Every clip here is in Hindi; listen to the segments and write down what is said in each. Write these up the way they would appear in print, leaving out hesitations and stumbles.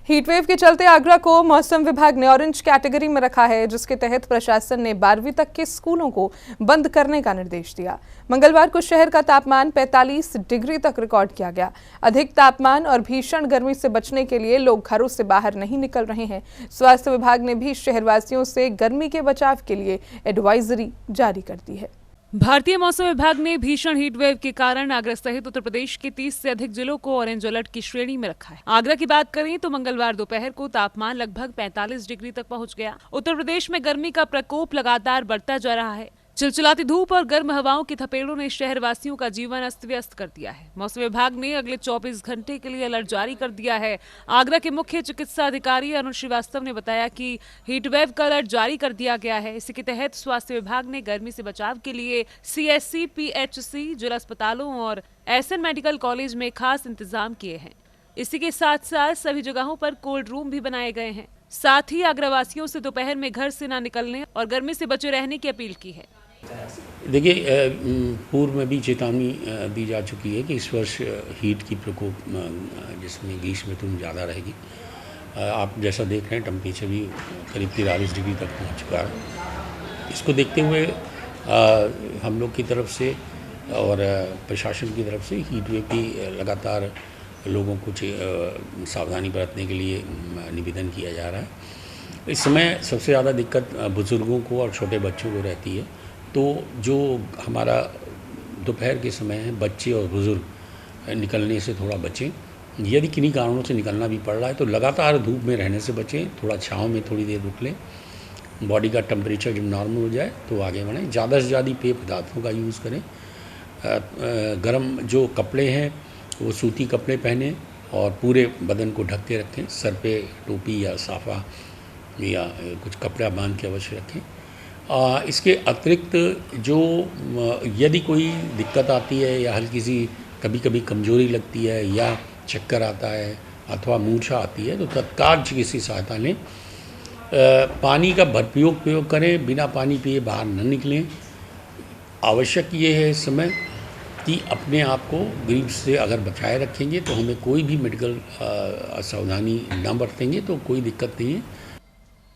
हीटवेव के चलते आगरा को मौसम विभाग ने ऑरेंज कैटेगरी में रखा है, जिसके तहत प्रशासन ने 12वीं तक के स्कूलों को बंद करने का निर्देश दिया। मंगलवार को शहर का तापमान 45 डिग्री तक रिकॉर्ड किया गया। अधिक तापमान और भीषण गर्मी से बचने के लिए लोग घरों से बाहर नहीं निकल रहे हैं। स्वास्थ्य विभाग ने भी शहरवासियों से गर्मी के बचाव के लिए एडवाइजरी जारी कर दी है। भारतीय मौसम विभाग ने भीषण हीट वेव के कारण आगरा सहित उत्तर प्रदेश के 30 से अधिक जिलों को ऑरेंज अलर्ट की श्रेणी में रखा है। आगरा की बात करें तो मंगलवार दोपहर को तापमान लगभग 45 डिग्री तक पहुंच गया। उत्तर प्रदेश में गर्मी का प्रकोप लगातार बढ़ता जा रहा है। चिलचिलाती धूप और गर्म हवाओं की थपेड़ों ने शहरवासियों का जीवन अस्त व्यस्त कर दिया है। मौसम विभाग ने अगले 24 घंटे के लिए अलर्ट जारी कर दिया है। आगरा के मुख्य चिकित्सा अधिकारी अरुण श्रीवास्तव ने बताया कि हीट वेव का अलर्ट जारी कर दिया गया है। इसी के तहत स्वास्थ्य विभाग ने गर्मी से बचाव के लिए CSC, PHC, जिला अस्पतालों और SN मेडिकल कॉलेज में खास इंतजाम किए हैं। इसी के साथ साथ सभी जगहों पर कोल्ड रूम भी बनाए गए हैं। साथ ही आगरावासियों से दोपहर में घर से न निकलने और गर्मी से बचे रहने की अपील की है। देखिए, पूर्व में भी चेतावनी दी जा चुकी है कि इस वर्ष हीट की प्रकोप जिसमें ग्रीष्म ऋतु में ज़्यादा रहेगी। आप जैसा देख रहे हैं टेम्परेचर भी करीब 43 डिग्री तक पहुंच चुका है। इसको देखते हुए हम लोग की तरफ से और प्रशासन की तरफ से हीट वेव की लगातार लोगों को सावधानी बरतने के लिए निवेदन किया जा रहा है। इस समय सबसे ज़्यादा दिक्कत बुज़ुर्गों को और छोटे बच्चों को रहती है। तो जो हमारा दोपहर के समय है, बच्चे और बुज़ुर्ग निकलने से थोड़ा बचें। यदि किन्हीं कारणों से निकलना भी पड़ रहा है तो लगातार धूप में रहने से बचें। थोड़ा छाँव में थोड़ी देर रुक लें। बॉडी का टेम्परेचर जब नॉर्मल हो जाए तो आगे बढ़ें। ज़्यादा से ज़्यादा पेय पदार्थों का यूज़ करें। गर्म जो कपड़े हैं वो सूती कपड़े पहने और पूरे बदन को ढक के रखें। सर पे टोपी या साफ़ा या कुछ कपड़ा बांध के अवश्य रखें। इसके अतिरिक्त जो यदि कोई दिक्कत आती है या हल्की सी कभी कभी कमजोरी लगती है या चक्कर आता है अथवा मूर्छा आती है तो तत्काल चिकित्सीय सहायता लें। पानी का भरपूर प्रयोग करें। बिना पानी पिए बाहर न निकलें। आवश्यक ये है इस समय कि अपने आप को ग्रीष्म से अगर बचाए रखेंगे तो हमें कोई भी मेडिकल सावधानी न बरतेंगे तो कोई दिक्कत नहीं है।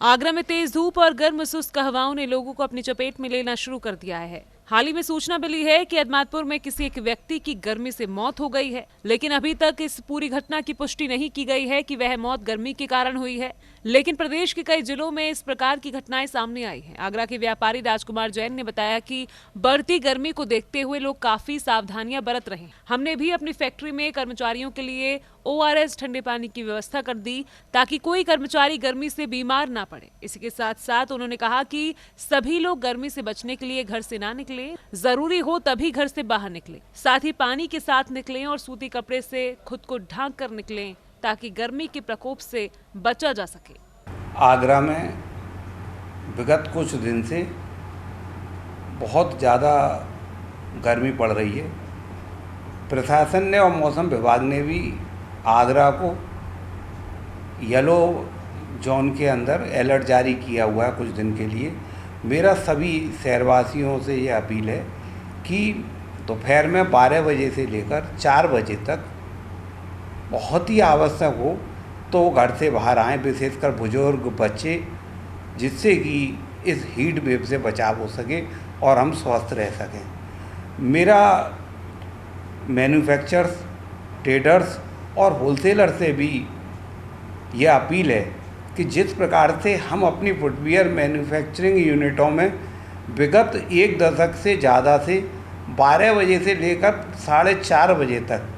आगरा में तेज धूप और गर्म शुष्क हवाओं ने लोगों को अपनी चपेट में लेना शुरू कर दिया है। हाल ही में सूचना मिली है कि अदमातपुर में किसी एक व्यक्ति की गर्मी से मौत हो गई है, लेकिन अभी तक इस पूरी घटना की पुष्टि नहीं की गई है कि वह मौत गर्मी के कारण हुई है। लेकिन प्रदेश के कई जिलों में इस प्रकार की घटनाएं सामने आई हैं। आगरा के व्यापारी राजकुमार जैन ने बताया कि बढ़ती गर्मी को देखते हुए लोग काफी सावधानियां बरत रहे हैं। हमने भी अपनी फैक्ट्री में कर्मचारियों के लिए ORS ठंडे पानी की व्यवस्था कर दी ताकि कोई कर्मचारी गर्मी से बीमार ना पड़े। इसी के साथ साथ उन्होंने कहा कि सभी लोग गर्मी से बचने के लिए घर से ना निकले, जरूरी हो तभी घर से बाहर निकले। साथ ही पानी के साथ निकलें और सूती कपड़े से खुद को ढक कर निकलें ताकि गर्मी के प्रकोप से बचा जा सके। आगरा में विगत कुछ दिन से बहुत ज़्यादा गर्मी पड़ रही है। प्रशासन ने और मौसम विभाग ने भी आगरा को येलो जोन के अंदर अलर्ट जारी किया हुआ है कुछ दिन के लिए। मेरा सभी शहरवासियों से ये अपील है कि दोपहर में 12 बजे से लेकर 4 बजे तक बहुत ही आवश्यक हो तो घर से बाहर आएँ, विशेषकर बुजुर्ग, बच्चे, जिससे कि इस हीट वेव से बचाव हो सके और हम स्वस्थ रह सकें। मेरा मैन्युफैक्चरर्स, ट्रेडर्स और होलसेलर से भी यह अपील है कि जिस प्रकार से हम अपनी फुटवियर मैन्युफैक्चरिंग यूनिटों में विगत 1 दशक से ज़्यादा से 12 बजे से लेकर 4:30 बजे तक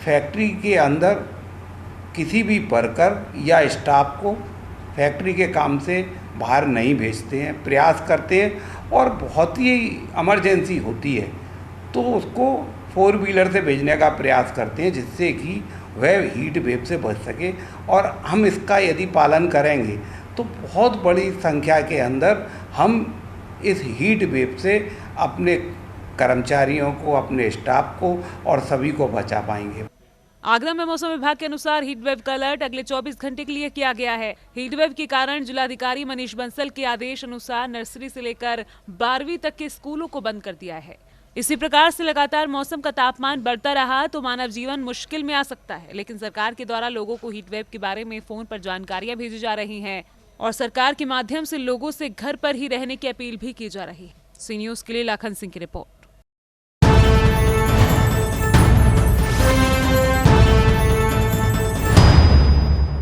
फैक्ट्री के अंदर किसी भी वर्कर या स्टाफ को फैक्ट्री के काम से बाहर नहीं भेजते हैं, प्रयास करते हैं और बहुत ही इमरजेंसी होती है तो उसको 4 व्हीलर से भेजने का प्रयास करते हैं, जिससे कि वह हीट वेव से बच सके। और हम इसका यदि पालन करेंगे तो बहुत बड़ी संख्या के अंदर हम इस हीट वेव से अपने कर्मचारियों को, अपने स्टाफ को और सभी को बचा पाएंगे। आगरा में मौसम विभाग के अनुसार हीट वेव का अलर्ट अगले 24 घंटे के लिए किया गया है। हीट वेव के कारण जिलाधिकारी मनीष बंसल के आदेश अनुसार नर्सरी से लेकर 12वीं तक के स्कूलों को बंद कर दिया है। इसी प्रकार से लगातार मौसम का तापमान बढ़ता रहा तो मानव जीवन मुश्किल में आ सकता है। लेकिन सरकार के द्वारा लोगों को हीट वेव के बारे में फोन पर जानकारियां भेजी जा रही हैं और सरकार के माध्यम से लोगों से घर पर ही रहने की अपील भी की जा रही है। सी न्यूज़ के लिए लाखन सिंह की रिपोर्ट।